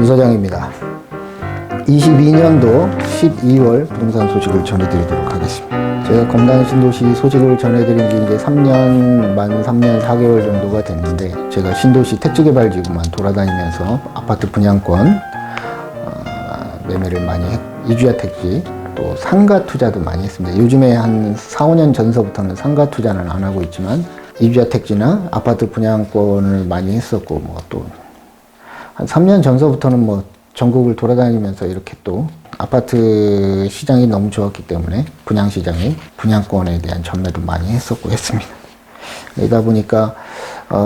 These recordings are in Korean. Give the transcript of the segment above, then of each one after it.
유 사장입니다. 22년도 12월 부동산 소식을 전해드리도록 하겠습니다. 제가 검단 신도시 소식을 전해드린 지 이제 3년 4개월 정도가 됐는데, 제가 신도시 택지개발지구만 돌아다니면서 아파트 분양권 매매를 많이 이주야 택지, 또 상가 투자도 많이 했습니다. 요즘에 한 4, 5년 전서부터는 상가 투자는 안 하고 있지만 이주야 택지나 아파트 분양권을 많이 했었고, 뭐 또 한 3년 전서부터는 뭐 전국을 돌아다니면서 이렇게 또 아파트 시장이 너무 좋았기 때문에 분양시장이 분양권에 대한 전매도 많이 했었고 했습니다. 그러다 보니까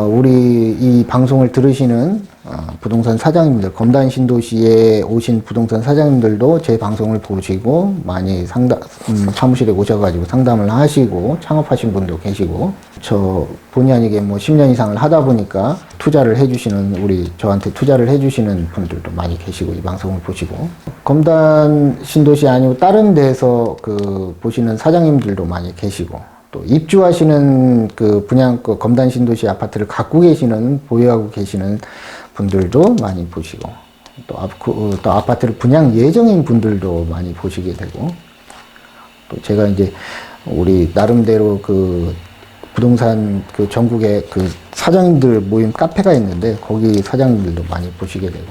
우리 이 방송을 들으시는 부동산 사장님들, 검단 신도시에 오신 부동산 사장님들도 제 방송을 보시고 많이 사무실에 오셔가지고 상담을 하시고 창업하신 분도 계시고, 저 본의 아니게 뭐 10년 이상을 하다 보니까 투자를 해주시는, 저한테 투자를 해주시는 분들도 많이 계시고, 이 방송을 보시고, 검단 신도시 아니고 다른 데서 보시는 사장님들도 많이 계시고, 또 입주하시는 검단 신도시 아파트를 갖고 계시는, 보유하고 계시는 분들도 많이 보시고, 또 아파트를 분양 예정인 분들도 많이 보시게 되고, 또 제가 이제 우리 나름대로 부동산 전국에 사장님들 모임 카페가 있는데, 거기 사장님들도 많이 보시게 되고,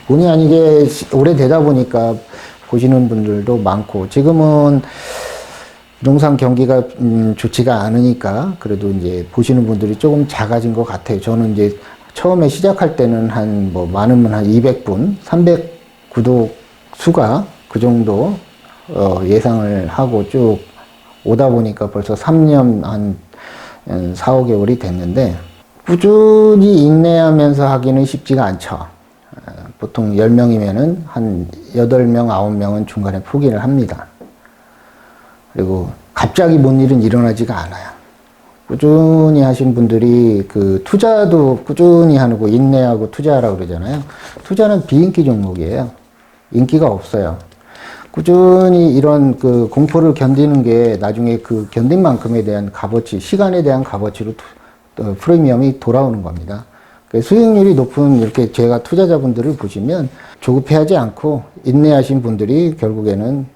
본의 아니게 오래되다 보니까 보시는 분들도 많고, 지금은 부동산 경기가 좋지가 않으니까 그래도 이제 보시는 분들이 조금 작아진 것 같아요. 저는 이제 처음에 시작할 때는 많으면 한 200분, 300 구독 수가 그 정도 예상을 하고 쭉 오다 보니까 벌써 3년 한 4, 5개월이 됐는데, 꾸준히 인내하면서 하기는 쉽지가 않죠. 보통 10명이면은 한 8명, 9명은 중간에 포기를 합니다. 그리고 갑자기 뭔 일은 일어나지가 않아요. 꾸준히 하신 분들이 투자도 꾸준히 하고 인내하고 투자하라고 그러잖아요. 투자는 비인기 종목이에요. 인기가 없어요. 꾸준히 이런 공포를 견디는 게 나중에 견딘 만큼에 대한 값어치, 시간에 대한 값어치로 프리미엄이 돌아오는 겁니다. 수익률이 높은 이렇게 제가 투자자분들을 보시면 조급해하지 않고 인내하신 분들이 결국에는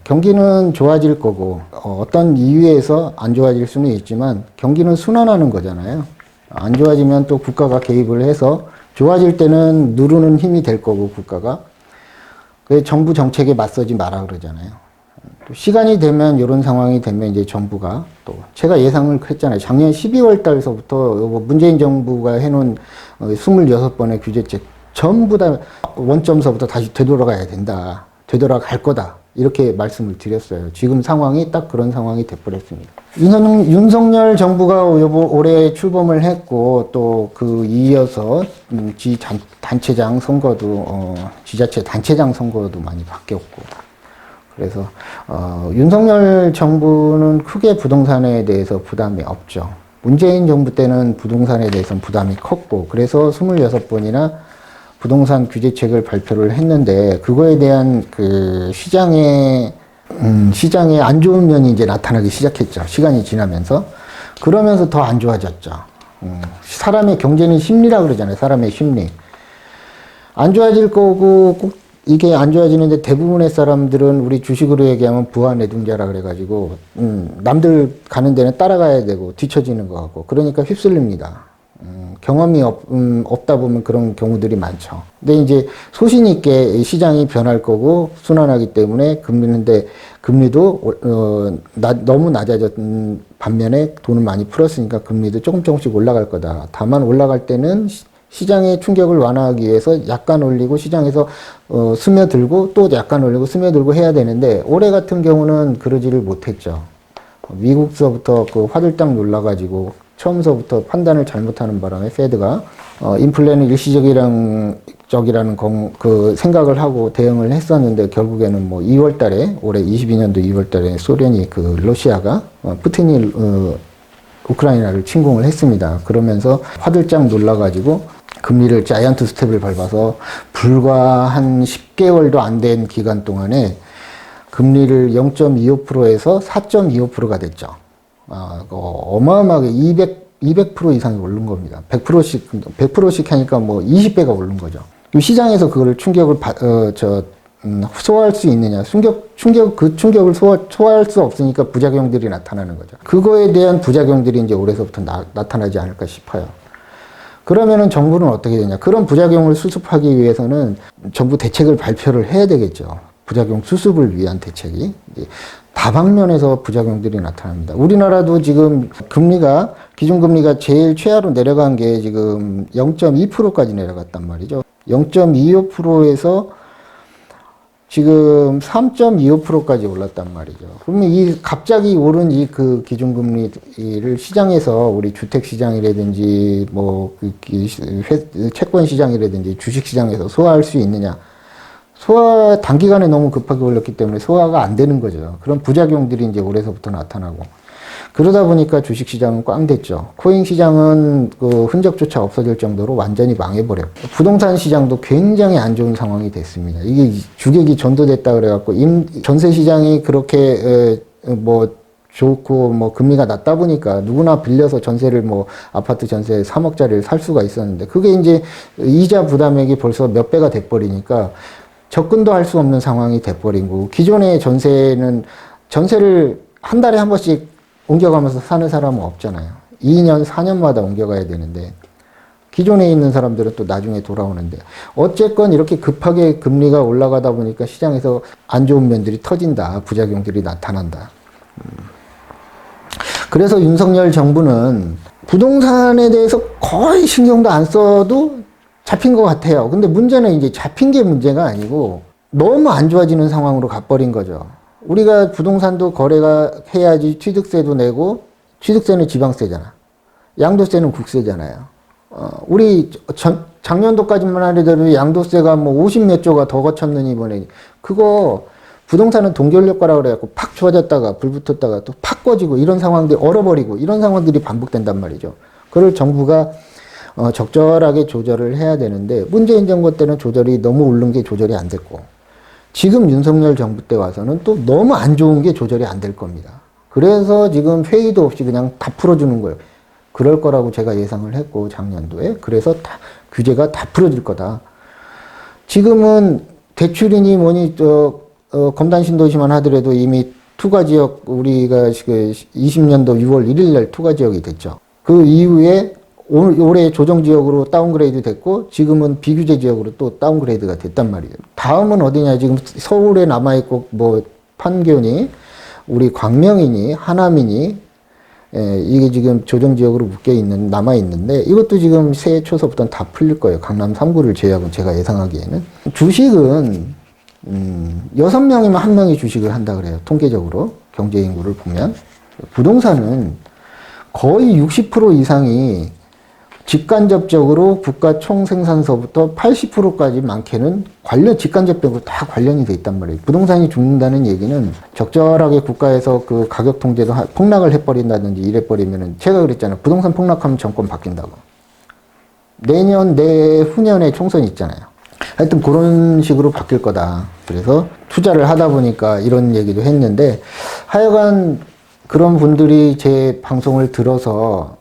경기는 좋아질 거고, 어떤 이유에서 안 좋아질 수는 있지만 경기는 순환하는 거잖아요. 안 좋아지면 또 국가가 개입을 해서 좋아질 때는 누르는 힘이 될 거고, 국가가. 그래서 정부 정책에 맞서지 마라 그러잖아요. 또 시간이 되면, 이런 상황이 되면 이제 정부가 또, 제가 예상을 했잖아요. 작년 12월 달서부터 문재인 정부가 해놓은 26번의 규제책 전부 다 원점서부터 다시 되돌아가야 된다. 되돌아갈 거다. 이렇게 말씀을 드렸어요. 지금 상황이 딱 그런 상황이 돼버렸습니다. 윤석열 정부가 올해 출범을 했고, 또 이어서 지자체장 선거도 많이 바뀌었고, 그래서 윤석열 정부는 크게 부동산에 대해서 부담이 없죠. 문재인 정부 때는 부동산에 대해서는 부담이 컸고, 그래서 26번이나 부동산 규제책을 발표를 했는데, 그거에 대한 시장에 안 좋은 면이 이제 나타나기 시작했죠. 시간이 지나면서. 그러면서 더 안 좋아졌죠. 사람의 경제는 심리라 그러잖아요. 사람의 심리. 안 좋아질 거고, 꼭 이게 안 좋아지는데, 대부분의 사람들은 우리 주식으로 얘기하면 부하내둥자라 그래가지고, 남들 가는 데는 따라가야 되고, 뒤처지는 것 같고, 그러니까 휘둘립니다. 경험이 없다 보면 그런 경우들이 많죠. 근데 이제 소신 있게 시장이 변할 거고 순환하기 때문에 금리도 너무 낮아졌던 반면에 돈을 많이 풀었으니까 금리도 조금씩 올라갈 거다. 다만 올라갈 때는 시장의 충격을 완화하기 위해서 약간 올리고, 시장에서 스며들고 또 약간 올리고 스며들고 해야 되는데, 올해 같은 경우는 그러지를 못했죠. 미국서부터 화들짝 놀라가지고 처음서부터 판단을 잘못하는 바람에 페드가 인플레는 일시적이라는 생각을 하고 대응을 했었는데, 결국에는 올해 22년도 2월 달에 소련이 러시아가 푸틴이 우크라이나를 침공을 했습니다. 그러면서 화들짝 놀라가지고 금리를 자이언트 스텝을 밟아서 불과 한 10개월도 안 된 기간 동안에 금리를 0.25%에서 4.25%가 됐죠. 어마어마하게 200% 이상이 오른 겁니다. 100%씩 하니까 20배가 오른 거죠. 시장에서 그걸 소화할 수 있느냐. 그 충격을 소화할 수 없으니까 부작용들이 나타나는 거죠. 그거에 대한 부작용들이 이제 올해서부터 나타나지 않을까 싶어요. 그러면은 정부는 어떻게 되냐. 그런 부작용을 수습하기 위해서는 정부 대책을 발표를 해야 되겠죠. 부작용 수습을 위한 대책이. 다방면에서 부작용들이 나타납니다. 우리나라도 지금 기준금리가 제일 최하로 내려간 게 지금 0.2%까지 내려갔단 말이죠. 0.25%에서 지금 3.25%까지 올랐단 말이죠. 그러면 갑자기 오른 그 기준금리를 시장에서 우리 주택시장이라든지 채권시장이라든지 주식시장에서 소화할 수 있느냐. 단기간에 너무 급하게 올렸기 때문에 소화가 안 되는 거죠. 그런 부작용들이 이제 올해서부터 나타나고. 그러다 보니까 주식시장은 꽝 됐죠. 코인시장은 그 흔적조차 없어질 정도로 완전히 망해버렸고. 부동산 시장도 굉장히 안 좋은 상황이 됐습니다. 이게 주객이 전도됐다 그래갖고, 전세시장이 그렇게, 좋고, 금리가 낮다 보니까 누구나 빌려서 전세를 아파트 전세 3억짜리를 살 수가 있었는데, 그게 이제 이자 부담액이 벌써 몇 배가 돼버리니까 접근도 할 수 없는 상황이 돼버린 거고, 기존의 전세를 한 달에 한 번씩 옮겨가면서 사는 사람은 없잖아요. 2년, 4년마다 옮겨가야 되는데, 기존에 있는 사람들은 또 나중에 돌아오는데, 어쨌건 이렇게 급하게 금리가 올라가다 보니까 시장에서 안 좋은 면들이 터진다. 부작용들이 나타난다. 그래서 윤석열 정부는 부동산에 대해서 거의 신경도 안 써도 잡힌 것 같아요. 근데 문제는 이제 잡힌 게 문제가 아니고 너무 안 좋아지는 상황으로 가버린 거죠. 우리가 부동산도 거래가 해야지 취득세도 내고, 취득세는 지방세잖아. 양도세는 국세잖아요. 우리 작년도까지만 하더라도 양도세가 50몇 조가 더 거쳤는 이번에. 그거 부동산은 동결효과라고 그래갖고 팍 좋아졌다가 불 붙었다가 또 팍 꺼지고 이런 상황들이 얼어버리고 이런 상황들이 반복된단 말이죠. 그걸 정부가 적절하게 조절을 해야 되는데, 문재인 정부 때는 조절이 너무 오른 게 조절이 안 됐고, 지금 윤석열 정부 때 와서는 또 너무 안 좋은 게 조절이 안 될 겁니다. 그래서 지금 회의도 없이 그냥 다 풀어주는 거예요. 그럴 거라고 제가 예상을 했고, 작년도에. 그래서 규제가 다 풀어질 거다. 지금은 대출이니 뭐니, 검단 신도시만 하더라도 이미 투과지역, 우리가 20년도 6월 1일 날 투과지역이 됐죠. 그 이후에 올해 조정지역으로 다운그레이드 됐고, 지금은 비규제 지역으로 또 다운그레이드가 됐단 말이에요. 다음은 어디냐, 지금 서울에 남아있고, 판교니, 우리 광명이니, 하남이니, 이게 지금 조정지역으로 남아있는데, 이것도 지금 새해 초서부터는 다 풀릴 거예요. 강남 3구를 제외하고 제가 예상하기에는. 주식은, 6명이면 1명이 주식을 한다 그래요. 통계적으로. 경제인구를 보면. 부동산은 거의 60% 이상이 직간접적으로 국가 총생산서부터 80%까지 많게는 직간접적으로 다 관련이 돼 있단 말이에요. 부동산이 죽는다는 얘기는 적절하게 국가에서 그 가격 통제도 폭락을 해버린다든지 이래버리면은, 제가 그랬잖아요. 부동산 폭락하면 정권 바뀐다고. 내후년에 총선이 있잖아요. 하여튼 그런 식으로 바뀔 거다. 그래서 투자를 하다 보니까 이런 얘기도 했는데, 하여간 그런 분들이 제 방송을 들어서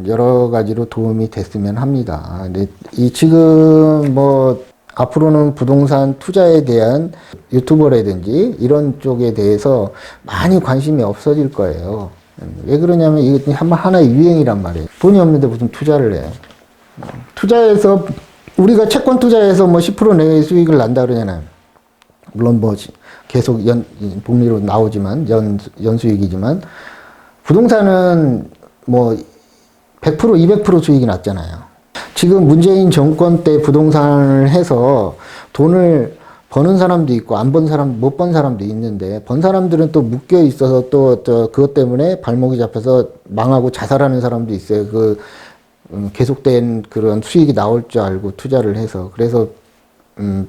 여러 가지로 도움이 됐으면 합니다. 근데 지금 앞으로는 부동산 투자에 대한 유튜버라든지 이런 쪽에 대해서 많이 관심이 없어질 거예요. 왜 그러냐면 이게 하나의 유행이란 말이에요. 돈이 없는데 무슨 투자를 해. 투자해서, 우리가 채권 투자해서 10% 내외의 수익을 난다 그러잖아요. 물론 계속 복리로 나오지만, 연수익이지만, 부동산은 100%, 200% 수익이 났잖아요. 지금 문재인 정권 때 부동산을 해서 돈을 버는 사람도 있고, 못 번 사람도 있는데, 번 사람들은 또 묶여 있어서 그것 때문에 발목이 잡혀서 망하고 자살하는 사람도 있어요. 계속된 그런 수익이 나올 줄 알고 투자를 해서. 그래서,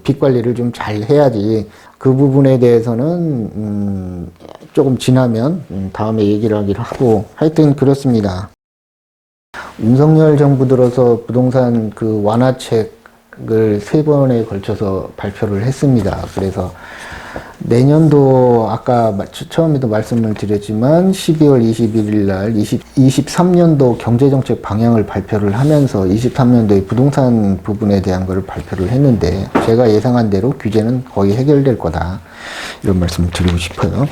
빚 관리를 좀 잘 해야지. 그 부분에 대해서는, 조금 지나면, 다음에 얘기를 하기로 하고, 하여튼 그렇습니다. 윤석열 정부 들어서 부동산 완화책을 3번에 걸쳐서 발표를 했습니다. 그래서 내년도 아까 처음에도 말씀을 드렸지만 12월 21일 날 23년도 경제정책 방향을 발표를 하면서 23년도에 부동산 부분에 대한 것을 발표를 했는데 제가 예상한 대로 규제는 거의 해결될 거다. 이런 말씀을 드리고 싶어요.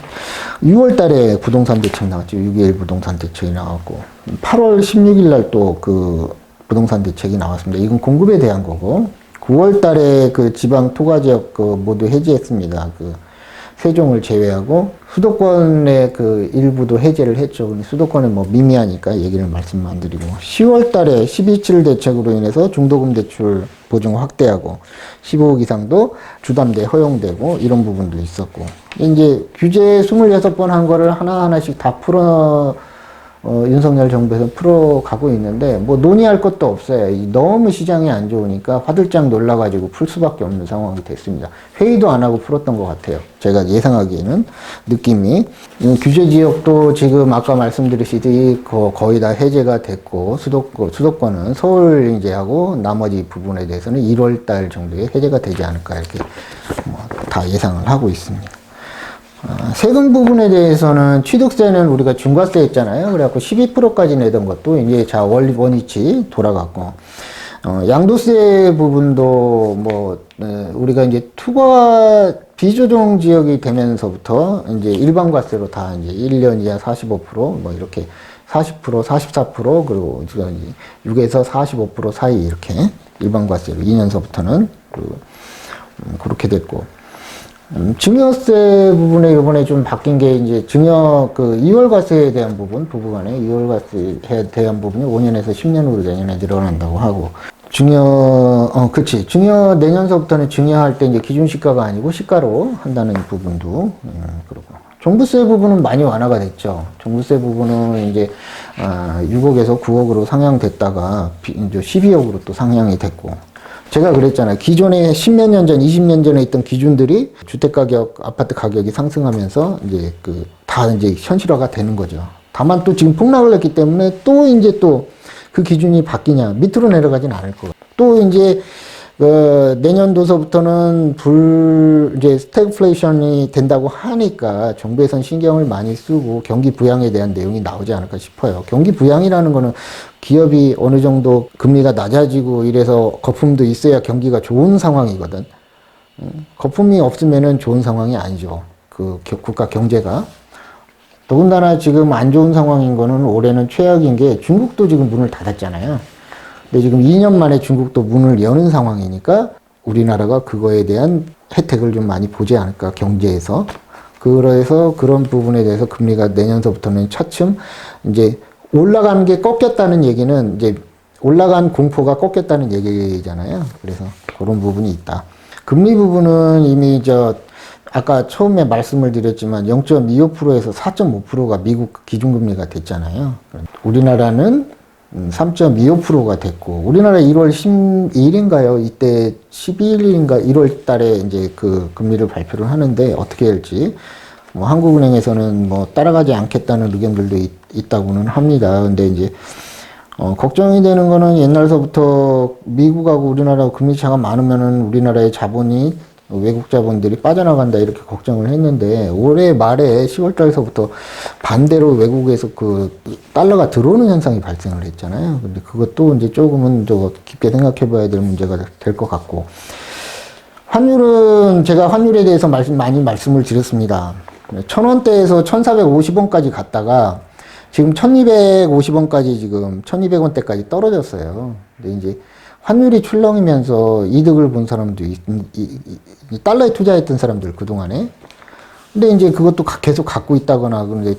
6월 달에 부동산 대책 나왔죠. 6.21 부동산 대책이 나왔고 8월 16일 날 또 그 부동산 대책이 나왔습니다. 이건 공급에 대한 거고 9월 달에 그 지방 토가 지역 그 모두 해제했습니다. 그 세종을 제외하고 수도권의 그 일부도 해제를 했죠. 근데 수도권은 뭐 미미하니까 얘기를 말씀 안 드리고 10월 달에 12.7 대책으로 인해서 중도금 대출 보증 확대하고 15억 이상도 주담대 허용되고 이런 부분도 있었고 이제 규제 26번 한 거를 하나하나씩 다 윤석열 정부에서 풀어가고 있는데, 뭐, 논의할 것도 없어요. 너무 시장이 안 좋으니까 화들짝 놀라가지고 풀 수밖에 없는 상황이 됐습니다. 회의도 안 하고 풀었던 것 같아요. 제가 예상하기에는, 느낌이. 규제 지역도 지금 아까 말씀드렸듯이 거의 다 해제가 됐고, 수도권은 서울 이제 하고 나머지 부분에 대해서는 1월 달 정도에 해제가 되지 않을까, 이렇게 다 예상을 하고 있습니다. 세금 부분에 대해서는 취득세는 우리가 중과세 했잖아요. 그래갖고 12%까지 내던 것도 이제 원위치 돌아갔고, 양도세 부분도 우리가 이제 투과 비조정 지역이 되면서부터 이제 일반과세로 다 이제 1년 이하 45%, 이렇게 40%, 44%, 그리고 6에서 45% 사이 이렇게 일반과세로 2년서부터는 그렇게 됐고, 증여세 부분에 이번에 좀 바뀐 게 이제 이월과세에 대한 부분에 이월과세에 대한 부분이 5년에서 10년으로 내년에 늘어난다고 하고, 증여 내년서부터는 증여할 때 이제 기준시가가 아니고 시가로 한다는 부분도, 그렇고. 종부세 부분은 많이 완화가 됐죠. 종부세 부분은 이제, 6억에서 9억으로 상향됐다가 이제 12억으로 또 상향이 됐고, 제가 그랬잖아요. 기존에 10몇 년 전, 20년 전에 있던 기준들이 주택가격, 아파트 가격이 상승하면서 이제 다 이제 현실화가 되는 거죠. 다만 또 지금 폭락을 했기 때문에 또 이제 또 그 기준이 바뀌냐, 밑으로 내려가진 않을 거예요. 또 이제, 내년도서부터는 이제 스태그플레이션이 된다고 하니까 정부에선 신경을 많이 쓰고 경기 부양에 대한 내용이 나오지 않을까 싶어요. 경기 부양이라는 거는 기업이 어느 정도 금리가 낮아지고 이래서 거품도 있어야 경기가 좋은 상황이거든. 거품이 없으면은 좋은 상황이 아니죠. 국가 경제가. 더군다나 지금 안 좋은 상황인 거는 올해는 최악인 게 중국도 지금 문을 닫았잖아요. 근데 지금 2년 만에 중국도 문을 여는 상황이니까 우리나라가 그거에 대한 혜택을 좀 많이 보지 않을까, 경제에서. 그래서 그런 부분에 대해서 금리가 내년서부터는 차츰 이제 올라가는 게 꺾였다는 얘기는 이제 올라간 공포가 꺾였다는 얘기잖아요. 그래서 그런 부분이 있다. 금리 부분은 이미 아까 처음에 말씀을 드렸지만 0.25%에서 4.5%가 미국 기준금리가 됐잖아요. 우리나라는 3.25%가 됐고, 우리나라 1월 12일인가요? 이때 12일인가 1월 달에 이제 그 금리를 발표를 하는데 어떻게 할지, 한국은행에서는 따라가지 않겠다는 의견들도 있다고는 합니다. 근데 이제, 걱정이 되는 거는 옛날서부터 미국하고 우리나라하고 금리 차가 많으면은 우리나라의 자본이 외국 자본들이 빠져나간다 이렇게 걱정을 했는데 올해 말에 10월 달서부터 반대로 외국에서 달러가 들어오는 현상이 발생을 했잖아요. 근데 그것도 이제 조금은 깊게 생각해 봐야 될 문제가 될 것 같고, 환율은 제가 환율에 대해서 많이 말씀을 드렸습니다. 1,000원대에서 1,450원까지 갔다가 지금 1,250원까지 지금 1,200원대까지 떨어졌어요. 근데 이제 환율이 출렁이면서 이득을 본 사람도 달러에 투자했던 사람들 그동안에. 근데 이제 그것도 계속 갖고 있다거나, 그런데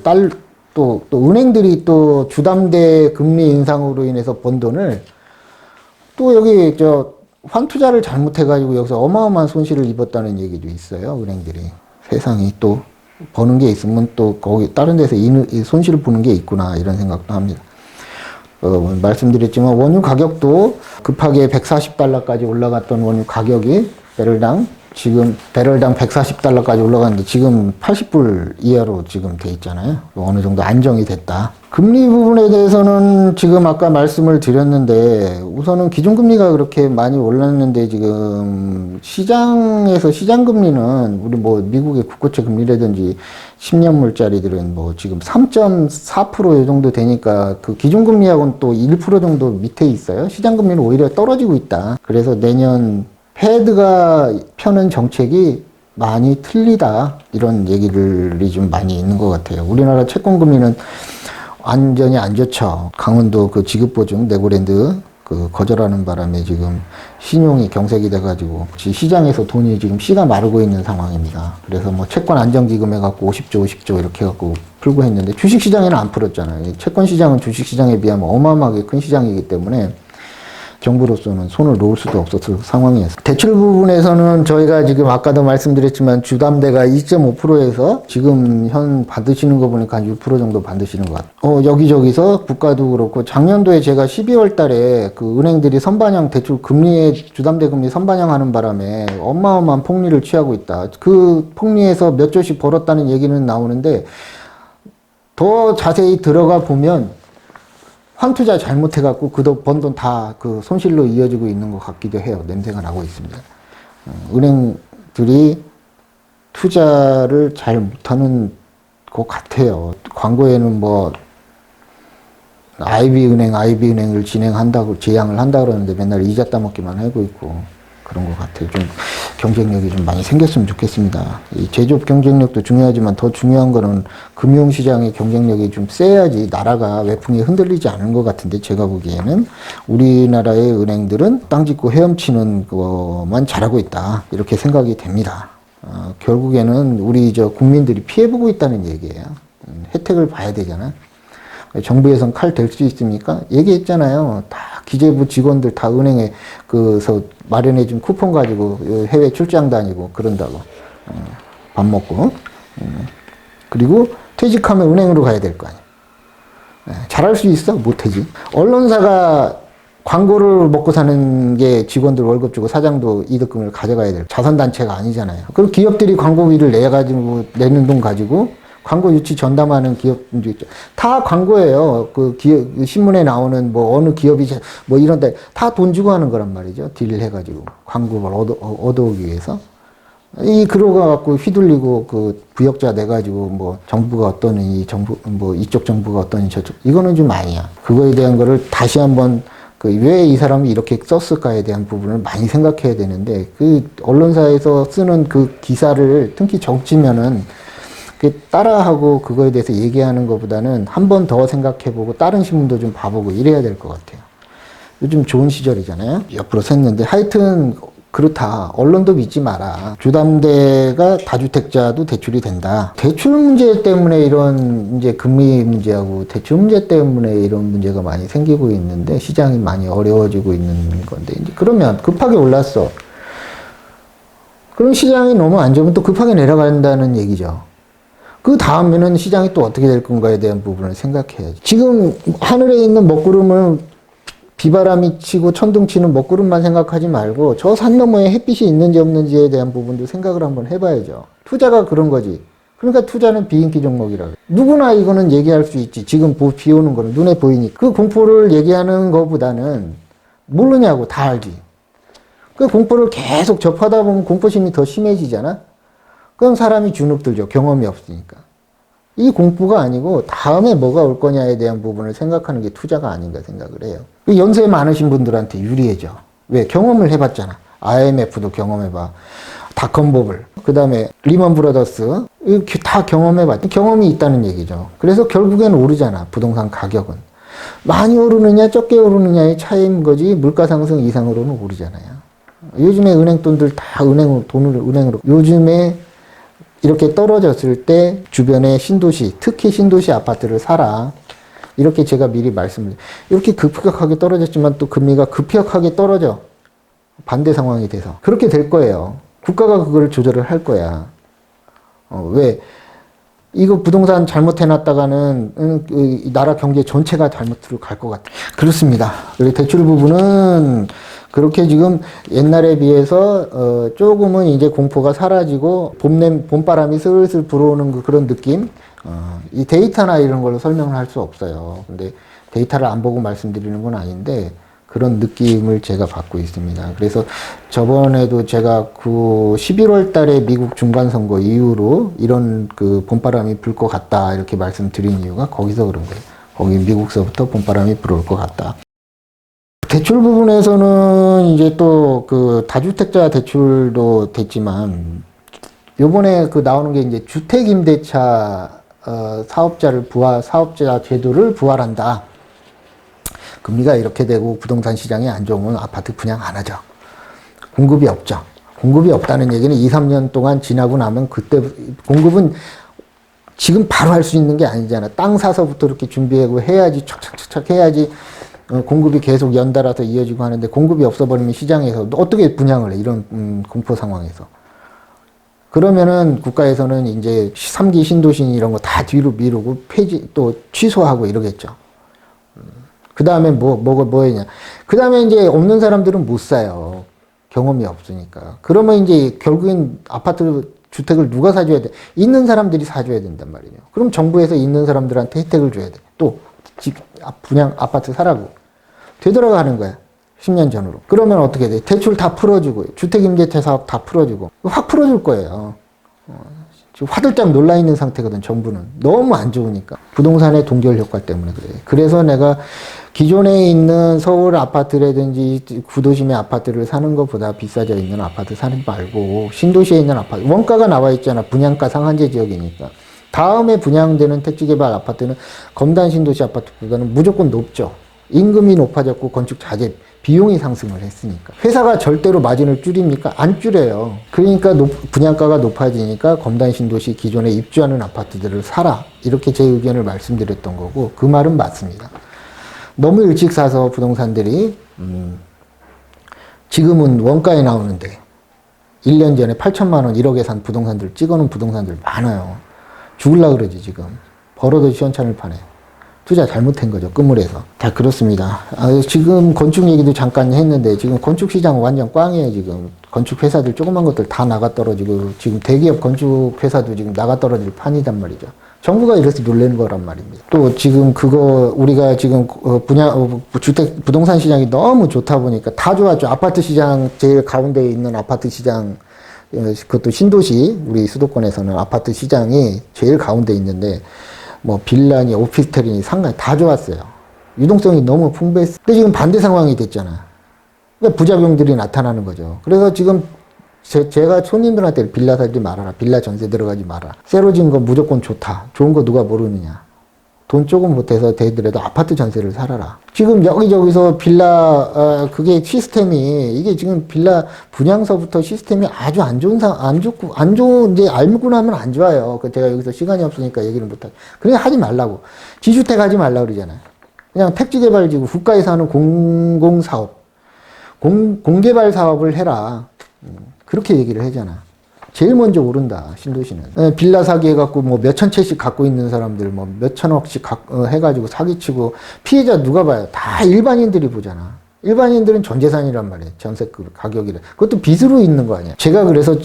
또 은행들이 또 주담대 금리 인상으로 인해서 번 돈을 또 여기 환투자를 잘못해가지고 여기서 어마어마한 손실을 입었다는 얘기도 있어요. 은행들이. 세상이 또 버는 게 있으면 또 거기 다른 데서 손실을 보는 게 있구나, 이런 생각도 합니다. 말씀드렸지만 원유 가격도 급하게 $140까지 올라갔던 원유 가격이 배럴당 지금 배럴당 140달러까지 올라갔는데 지금 80불 이하로 지금 돼 있잖아요. 어느 정도 안정이 됐다. 금리 부분에 대해서는 지금 아까 말씀을 드렸는데 우선은 기준금리가 그렇게 많이 올랐는데 지금 시장에서 시장금리는 우리 뭐 미국의 국고채 금리라든지 10년물짜리들은 뭐 지금 3.4% 정도 되니까 그 기준금리하고는 또 1% 정도 밑에 있어요. 시장금리는 오히려 떨어지고 있다. 그래서 내년 패드가 펴는 정책이 많이 틀리다. 이런 얘기들이 좀 많이 있는 것 같아요. 우리나라 채권금리는 완전히 안 좋죠. 강원도 그 지급보증 네버랜드 그 거절하는 바람에 지금 신용이 경색이 돼가지고 시장에서 돈이 지금 씨가 마르고 있는 상황입니다. 그래서 뭐 채권 안정기금 해갖고 50조 이렇게 해갖고 풀고 했는데 주식시장에는 안 풀었잖아요. 채권시장은 주식시장에 비하면 어마어마하게 큰 시장이기 때문에 정부로서는 손을 놓을 수도 없었을 상황이었어요. 대출 부분에서는 저희가 지금 아까도 말씀드렸지만 주담대가 2.5%에서 지금 현 받으시는 거 보니까 한 6% 정도 받으시는 것 같아요. 여기저기서 국가도 그렇고 작년도에 제가 12월 달에 그 은행들이 선반영 대출 금리에 주담대 금리 선반영하는 바람에 어마어마한 폭리를 취하고 있다. 그 폭리에서 몇 조씩 벌었다는 얘기는 나오는데 더 자세히 들어가 보면 환투자 잘못해갖고 그 번 돈 다 그 손실로 이어지고 있는 것 같기도 해요. 냄새가 나고 있습니다. 은행들이 투자를 잘 못하는 것 같아요. 광고에는 뭐 IB은행을 진행한다고 제양을 한다 그러는데 맨날 이자 따먹기만 하고 있고 그런 것 같아요. 좀 경쟁력이 좀 많이 생겼으면 좋겠습니다. 이 제조업 경쟁력도 중요하지만 더 중요한 거는 금융시장의 경쟁력이 좀 세야지 나라가 외풍에 흔들리지 않은 것 같은데 제가 보기에는 우리나라의 은행들은 땅 짚고 헤엄치는 것만 잘하고 있다. 이렇게 생각이 됩니다. 결국에는 우리 국민들이 피해보고 있다는 얘기예요. 혜택을 봐야 되잖아. 정부에선 칼 댈 수 있습니까? 얘기했잖아요. 다 기재부 직원들 다 은행에 그서 마련해준 쿠폰 가지고 해외 출장 다니고 그런다고 밥 먹고 그리고 퇴직하면 은행으로 가야 될 거 아니야. 잘할 수 있어? 못하지. 언론사가 광고를 먹고 사는 게 직원들 월급 주고 사장도 이득금을 가져가야 될 자선단체가 아니잖아요. 그럼 기업들이 광고비를 내가지고 내는 돈 가지고 광고 유치 전담하는 기업도 있죠. 다 광고예요. 그 기업, 신문에 나오는 뭐 어느 기업이 뭐 이런데 다 돈 주고 하는 거란 말이죠. 딜을 해가지고. 광고를 얻어오기 위해서. 그러가 갖고 휘둘리고 그 부역자 내가지고 뭐 정부가 어떠니, 뭐 이쪽 정부가 어떠니 저쪽. 이거는 좀 아니야. 그거에 대한 거를 다시 한번 왜 이 사람이 이렇게 썼을까에 대한 부분을 많이 생각해야 되는데 그 언론사에서 쓰는 그 기사를 특히 정치면은 따라하고 그거에 대해서 얘기하는 것보다는 한 번 더 생각해보고 다른 신문도 좀 봐보고 이래야 될 것 같아요. 요즘 좋은 시절이잖아요. 옆으로 샜는데 하여튼 그렇다. 언론도 믿지 마라. 주담대가 다주택자도 대출이 된다. 대출 문제 때문에 이런 이제 금리 문제하고 대출 문제 때문에 이런 문제가 많이 생기고 있는데 시장이 많이 어려워지고 있는 건데 이제 그러면 급하게 올랐어. 그럼 시장이 너무 안 좋으면 또 급하게 내려간다는 얘기죠. 그 다음에는 시장이 또 어떻게 될 건가에 대한 부분을 생각해야지. 지금 하늘에 있는 먹구름을 비바람이 치고 천둥 치는 먹구름만 생각하지 말고 저 산 너머에 햇빛이 있는지 없는지에 대한 부분도 생각을 한번 해봐야죠. 투자가 그런 거지. 그러니까 투자는 비인기 종목이라 그래. 누구나 이거는 얘기할 수 있지. 지금 비 오는 거는 눈에 보이니까. 그 공포를 얘기하는 것보다는 모르냐고 다 알지. 그 공포를 계속 접하다 보면 공포심이 더 심해지잖아. 그럼 사람이 주눅들죠. 경험이 없으니까. 이 공포가 아니고 다음에 뭐가 올 거냐에 대한 부분을 생각하는 게 투자가 아닌가 생각을 해요. 연세 많으신 분들한테 유리해져. 왜? 경험을 해봤잖아. IMF도 경험해봐. 닷컴버블, 그 다음에 리먼 브라더스, 이렇게 다 경험해봤지. 경험이 있다는 얘기죠. 그래서 결국엔 오르잖아. 부동산 가격은. 많이 오르느냐 적게 오르느냐의 차이인 거지 물가 상승 이상으로는 오르잖아요. 요즘에 은행 돈들 다 은행으로 요즘에 이렇게 떨어졌을 때 주변에 신도시, 특히 신도시 아파트를 사라. 이렇게 제가 미리 말씀을, 이렇게 급격하게 떨어졌지만 또 금리가 급격하게 떨어져. 반대 상황이 돼서. 그렇게 될 거예요. 국가가 그걸 조절을 할 거야. 왜? 이거 부동산 잘못해놨다가는 이 나라 경제 전체가 잘못으로 갈 것 같아요. 그렇습니다. 그리고 대출 부분은 그렇게 지금 옛날에 비해서 조금은 이제 공포가 사라지고 봄바람이 슬슬 불어오는 그런 느낌. 이 데이터나 이런 걸로 설명을 할 수 없어요. 근데 데이터를 안 보고 말씀드리는 건 아닌데 그런 느낌을 제가 받고 있습니다. 그래서 저번에도 제가 그 11월 달에 미국 중간선거 이후로 이런 그 봄바람이 불 것 같다 이렇게 말씀드린 이유가 거기서 그런 거예요. 거기 미국서부터 봄바람이 불어올 것 같다. 대출 부분에서는 이제 또 그 다주택자 대출도 됐지만 요번에 그 나오는 게 이제 주택임대차 사업자 제도를 부활한다. 금리가 이렇게 되고 부동산 시장이 안 좋으면 아파트 분양 안 하죠. 공급이 없죠. 공급이 없다는 얘기는 2, 3년 동안 지나고 나면 그때 공급은 지금 바로 할 수 있는 게 아니잖아. 땅 사서부터 이렇게 준비하고 해야지 척척척척 해야지 공급이 계속 연달아서 이어지고 하는데 공급이 없어버리면 시장에서 어떻게 분양을 해? 이런 공포 상황에서. 그러면은 국가에서는 이제 3기 신도시 이런 거 다 뒤로 미루고 폐지 또 취소하고 이러겠죠. 그 다음에 뭐 했냐. 그 다음에 이제 없는 사람들은 못 사요. 경험이 없으니까. 그러면 이제 결국엔 주택을 누가 사줘야 돼? 있는 사람들이 사줘야 된단 말이에요. 그럼 정부에서 있는 사람들한테 혜택을 줘야 돼. 또, 분양 아파트 사라고. 되돌아가는 거야. 10년 전으로. 그러면 어떻게 돼? 대출 다 풀어주고, 주택임대차 사업 다 풀어주고, 확 풀어줄 거예요. 지금 화들짝 놀라있는 상태거든, 정부는. 너무 안 좋으니까. 부동산의 동결 효과 때문에 그래. 그래서 내가 기존에 있는 서울 아파트라든지 구도심의 아파트를 사는 것보다 비싸져 있는 아파트 사는 말고, 신도시에 있는 아파트, 원가가 나와 있잖아. 분양가 상한제 지역이니까. 다음에 분양되는 택지개발 아파트는 검단 신도시 아파트보다는 무조건 높죠. 임금이 높아졌고 건축 자재 비용이 상승을 했으니까. 회사가 절대로 마진을 줄입니까? 안 줄여요. 그러니까 분양가가 높아지니까 검단 신도시 기존에 입주하는 아파트들을 사라. 이렇게 제 의견을 말씀드렸던 거고 그 말은 맞습니다. 너무 일찍 사서 부동산들이 지금은 원가에 나오는데 1년 전에 8천만 원 1억에 산 부동산들 찍어놓은 부동산들 많아요. 죽을라 그러지 지금. 벌어도 시원찮을 판에. 투자 잘못한 거죠. 끝물에서. 다 그렇습니다. 지금 건축 얘기도 잠깐 했는데 지금 건축 시장 완전 꽝이에요. 지금 건축 회사들 조그만 것들 다 나가 떨어지고 지금 대기업 건축 회사도 지금 나가 떨어질 판이단 말이죠. 정부가 이래서 놀라는 거란 말입니다. 또 지금 우리가 지금 부동산 시장이 너무 좋다 보니까 다 좋았죠. 아파트 시장 제일 가운데에 있는 아파트 시장 그것도 신도시 우리 수도권에서는 아파트 시장이 제일 가운데 있는데 뭐 빌라니 오피스텔이니 상가니 다 좋았어요. 유동성이 너무 풍부했어요. 근데 지금 반대 상황이 됐잖아. 그러니까 부작용들이 나타나는 거죠. 그래서 지금 제가 손님들한테 빌라 사지 말아라. 빌라 전세 들어가지 마라. 새로 지은 거 무조건 좋다. 좋은 거 누가 모르느냐. 돈 조금 못해서 되더라도 아파트 전세를 살아라. 지금 여기저기서 빌라 그게 시스템이 이게 지금 빌라 분양서부터 시스템이 아주 안 좋은 이제 알고 나면 안 좋아요. 제가 여기서 시간이 없으니까 얘기를 못하고 그냥 하지 말라고. 지주택 하지 말라고 그러잖아요. 그냥 택지개발지구 국가에서 하는 공공사업 공개발 사업을 해라. 그렇게 얘기를 하잖아. 제일 먼저 오른다, 신도시는. 빌라 사기해갖고 뭐 몇천 채씩 갖고 있는 사람들 뭐 몇천억씩 해가지고 사기치고 피해자 누가 봐요? 다 일반인들이 보잖아. 일반인들은 전 재산이란 말이에요. 전세 가격이래. 그것도 빚으로 있는 거 아니야. 제가 그래서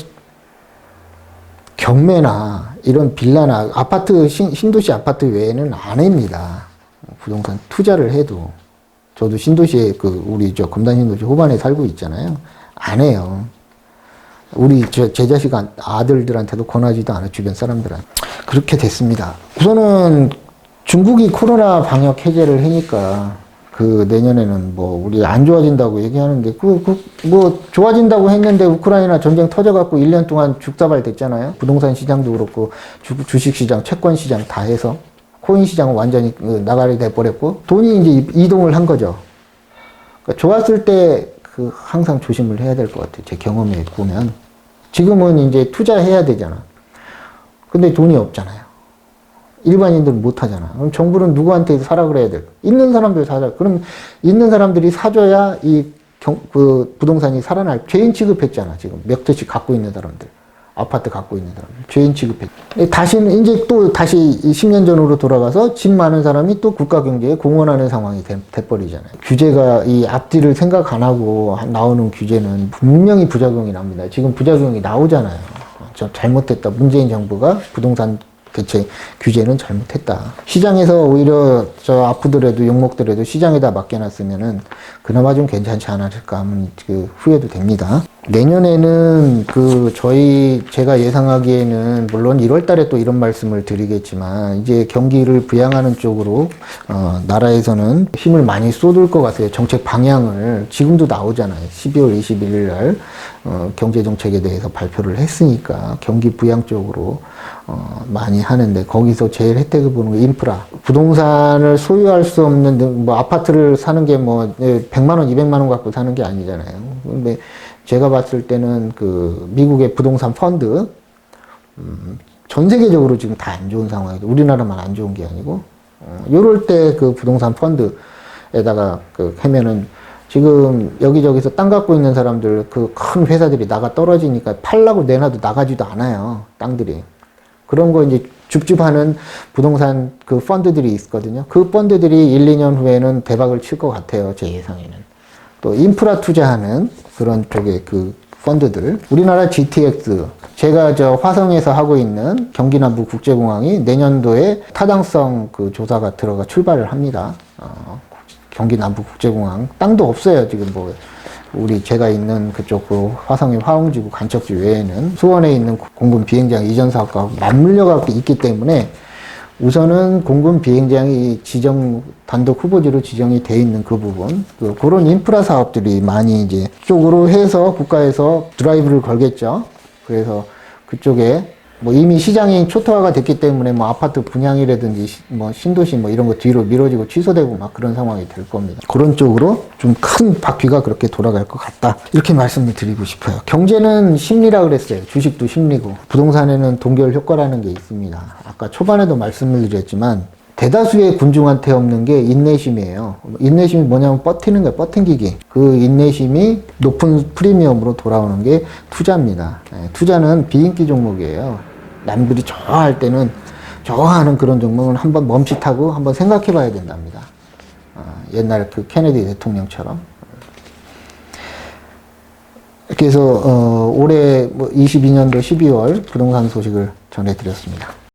경매나 이런 빌라나 아파트, 신도시 아파트 외에는 안 합니다. 부동산 투자를 해도. 저도 신도시에 우리 검단 신도시 호반에 살고 있잖아요. 안 해요. 우리 제 자식 아들들한테도 권하지도 않아 주변 사람들한테. 그렇게 됐습니다. 우선은 중국이 코로나 방역 해제를 하니까 내년에는 뭐 우리 안 좋아진다고 얘기하는데 뭐 좋아진다고 했는데 우크라이나 전쟁 터져갖고 1년 동안 죽사발 됐잖아요. 부동산 시장도 그렇고 주식 시장, 채권 시장 다 해서 코인 시장은 완전히 나가리 돼버렸고 돈이 이제 이동을 한 거죠. 그러니까 좋았을 때 항상 조심을 해야 될 것 같아요. 제 경험에 보면. 지금은 이제 투자해야 되잖아. 근데 돈이 없잖아요. 일반인들은 못 하잖아. 그럼 정부는 누구한테 사라 그래야 돼? 있는 사람들 사자. 그럼 있는 사람들이 사줘야 부동산이 살아날, 죄인 취급했잖아. 지금 몇 대씩 갖고 있는 사람들. 아파트 갖고 있는 사람 죄인 취급해. 다시는 이제 또 다시 10년 전으로 돌아가서 집 많은 사람이 또 국가 경제에 공헌하는 상황이 돼버리잖아요. 규제가 이 앞뒤를 생각 안 하고 나오는 규제는 분명히 부작용이 납니다. 지금 부작용이 나오잖아요. 저 잘못했다. 문재인 정부가 부동산 대체 규제는 잘못했다. 시장에서 오히려 저 아프더라도 욕먹더라도 시장에다 맡겨놨으면은 그나마 좀 괜찮지 않았을까 하는 그 후회도 됩니다. 내년에는 제가 예상하기에는 물론 1월 달에 또 이런 말씀을 드리겠지만 이제 경기를 부양하는 쪽으로 나라에서는 힘을 많이 쏟을 것 같아요. 정책 방향을 지금도 나오잖아요. 12월 21일 날 경제 정책에 대해서 발표를 했으니까 경기 부양 쪽으로 많이 하는데 거기서 제일 혜택을 보는 게 인프라. 부동산을 소유할 수 없는 뭐 아파트를 사는 게 뭐 100만 원, 200만 원 갖고 사는 게 아니잖아요. 근데 제가 봤을 때는 미국의 부동산 펀드 전 세계적으로 지금 다 안 좋은 상황이고 우리나라만 안 좋은 게 아니고 요럴 때 그 부동산 펀드에다가 하면은 지금 여기저기서 땅 갖고 있는 사람들 큰 회사들이 나가 떨어지니까 팔라고 내놔도 나가지도 않아요. 땅들이. 그런 거 이제 줍줍하는 부동산 펀드들이 있거든요. 그 펀드들이 1, 2년 후에는 대박을 칠 것 같아요. 제 예상에는. 또 인프라 투자하는 그런 쪽의 펀드들. 우리나라 GTX. 제가 화성에서 하고 있는 경기남부 국제공항이 내년도에 타당성 조사가 출발을 합니다. 경기남부 국제공항. 땅도 없어요. 지금 제가 있는 그쪽 화성의 화홍지구 간척지 외에는 수원에 있는 공군 비행장 이전 사업과 맞물려 갖고 있기 때문에 우선은 공군 비행장이 단독 후보지로 지정이 돼 있는 그 부분, 그런 인프라 사업들이 많이 이제 쪽으로 해서 국가에서 드라이브를 걸겠죠. 그래서 그쪽에 이미 시장이 초토화가 됐기 때문에 아파트 분양이라든지 신도시 이런 거 뒤로 미뤄지고 취소되고 그런 상황이 될 겁니다. 그런 쪽으로 좀 큰 바퀴가 그렇게 돌아갈 것 같다. 이렇게 말씀을 드리고 싶어요. 경제는 심리라 그랬어요. 주식도 심리고. 부동산에는 동결 효과라는 게 있습니다. 아까 초반에도 말씀을 드렸지만 대다수의 군중한테 없는 게 인내심이에요. 인내심이 뭐냐면 버티는 거예요. 버팅기기. 그 인내심이 높은 프리미엄으로 돌아오는 게 투자입니다. 투자는 비인기 종목이에요. 남들이 좋아할 때는 좋아하는 그런 종목은 한번 멈칫하고 한번 생각해 봐야 된답니다. 옛날 케네디 대통령처럼. 그래서 올해 22년도 12월 부동산 소식을 전해드렸습니다.